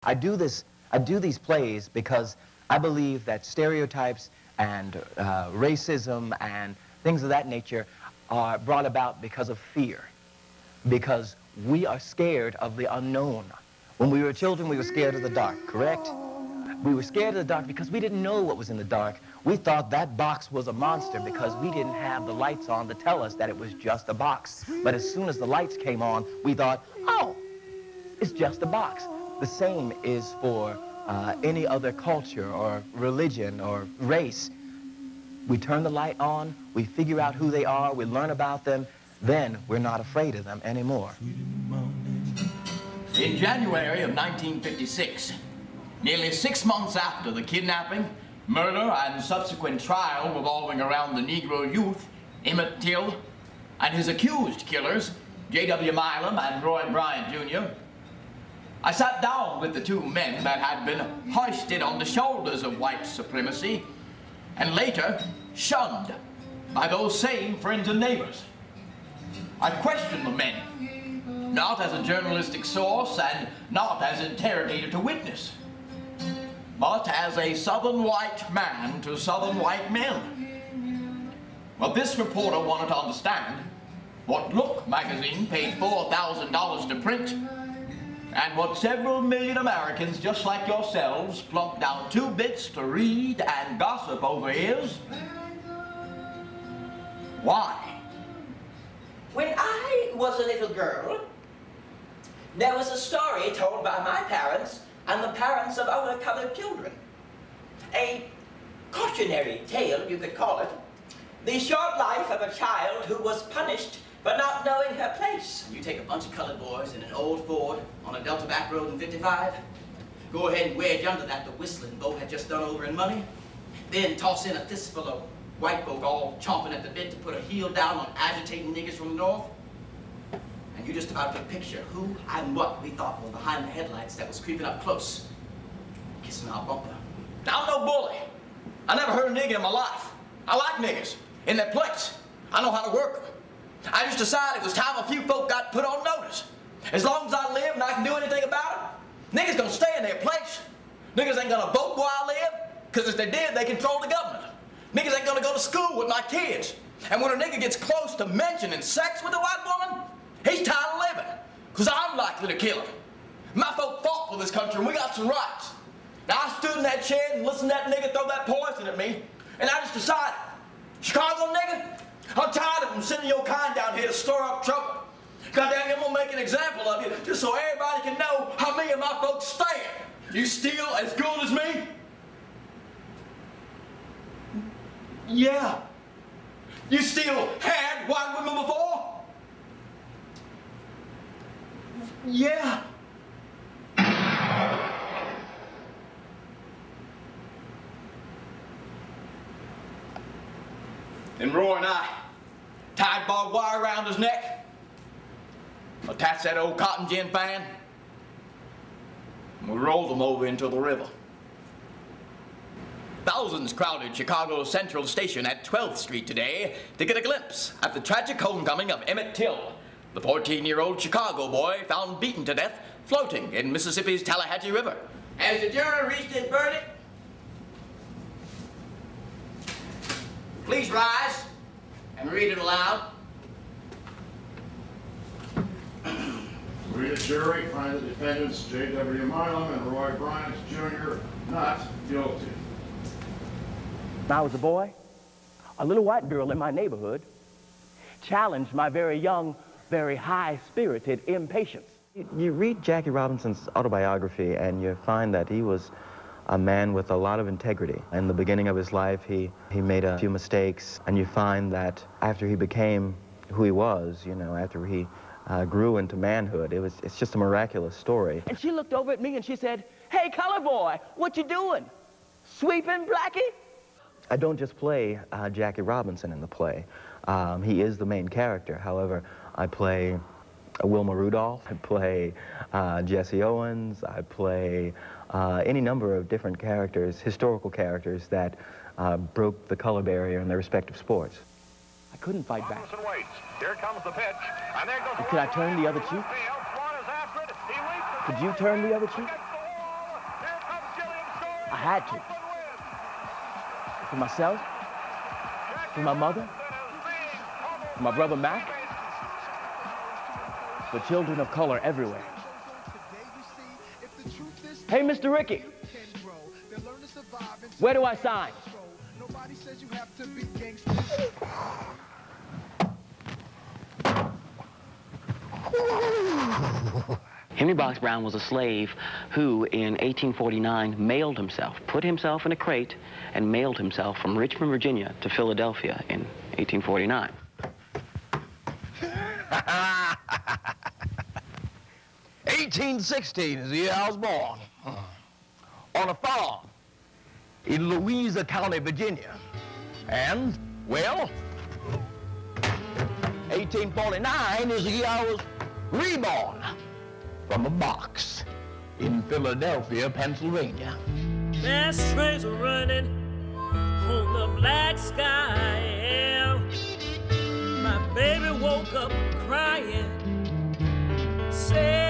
I do these plays because I believe that stereotypes and racism and things of that nature are brought about because of fear. Because we are scared of the unknown. When we were children, we were scared of the dark, correct? We were scared of the dark because we didn't know what was in the dark. We thought that box was a monster because we didn't have the lights on to tell us that it was just a box. But as soon as the lights came on, we thought, oh, it's just a box. The same is for any other culture or religion or race. We turn the light on, we figure out who they are, we learn about them, then we're not afraid of them anymore. In January of 1956, nearly 6 months after the kidnapping, murder, and subsequent trial revolving around the Negro youth, Emmett Till, and his accused killers, J.W. Milam and Roy Bryant, Jr., I sat down with the two men that had been hoisted on the shoulders of white supremacy and later shunned by those same friends and neighbors. I questioned the men, not as a journalistic source and not as interrogator to witness, but as a Southern white man to Southern white men. Well, this reporter wanted to understand what Look magazine paid $4,000 to print and what several million Americans just like yourselves plunked down 2 bits to read and gossip over is why? When I was a little girl, there was a story told by my parents and the parents of other colored children. A cautionary tale, you could call it. The short life of a child who was punished for not knowing her place. You take a bunch of colored boys in an old Ford on a Delta back road in 55, go ahead and wedge under that the whistling Bo had just done over in money, then toss in a fistful of white folk all chomping at the bit to put a heel down on agitating niggers from the north, and you just about could picture who and what we thought was behind the headlights that was creeping up close, kissing our bumper. Now, I'm no bully. I never heard a nigger in my life. I like niggers in their place. I know how to work them. I just decided it was time a few folk got put on notice. As long as I live and I can do anything about it, niggas gonna stay in their place. Niggas ain't gonna vote where I live, because if they did, they control the government. Niggas ain't gonna go to school with my kids. And when a nigga gets close to mentioning sex with a white woman, he's tired of living, because I'm likely to kill him. My folk fought for this country and we got some rights. Now I stood in that chair and listened to that nigga throw that poison at me, and I just decided, Chicago nigga, I'm tired of them sending your kind down here to stir up trouble. Goddamn, I'm gonna make an example of you just so everybody can know how me and my folks stand. You still as good as me? Yeah. You still had white women before? Yeah. And Roy and I tied barbed wire around his neck, attached that old cotton gin fan, and we rolled him over into the river. Thousands crowded Chicago Central Station at 12th Street today to get a glimpse at the tragic homecoming of Emmett Till, the 14-year-old Chicago boy found beaten to death floating in Mississippi's Tallahatchie River. Has the jury reached its verdict? Please rise and read it aloud. We, the jury, find the defendants J.W. Milam and Roy Bryant, Jr. not guilty. When I was a boy, a little white girl in my neighborhood challenged my very young, very high-spirited impatience. You read Jackie Robinson's autobiography and you find that he was a man with a lot of integrity. In the beginning of his life, he made a few mistakes, and you find that after he became who he was, you know, after he grew into manhood, it's just a miraculous story. And she looked over at me and she said, "Hey, color boy, what you doing? Sweeping, Blackie?" I don't just play Jackie Robinson in the play. He is the main character. However, I play Wilma Rudolph, I play Jesse Owens, I play any number of different characters, historical characters that broke the color barrier in their respective sports. I couldn't fight back. Here comes the pitch, and there goes Could I turn the other cheek? Could you turn the other cheek? I had to. For myself, for my mother, for my brother Mac, for children of color everywhere. Hey, Mr. Ricky, where do I sign? Henry Box Brown was a slave who, in 1849, mailed himself, put himself in a crate, and mailed himself from Richmond, Virginia to Philadelphia in 1849. 1816 is the year I was born. On a farm in Louisa County, Virginia. And, well, 1849 is the year I was reborn from a box in Philadelphia, Pennsylvania. Fast trains are running on the black sky. My baby woke up crying, said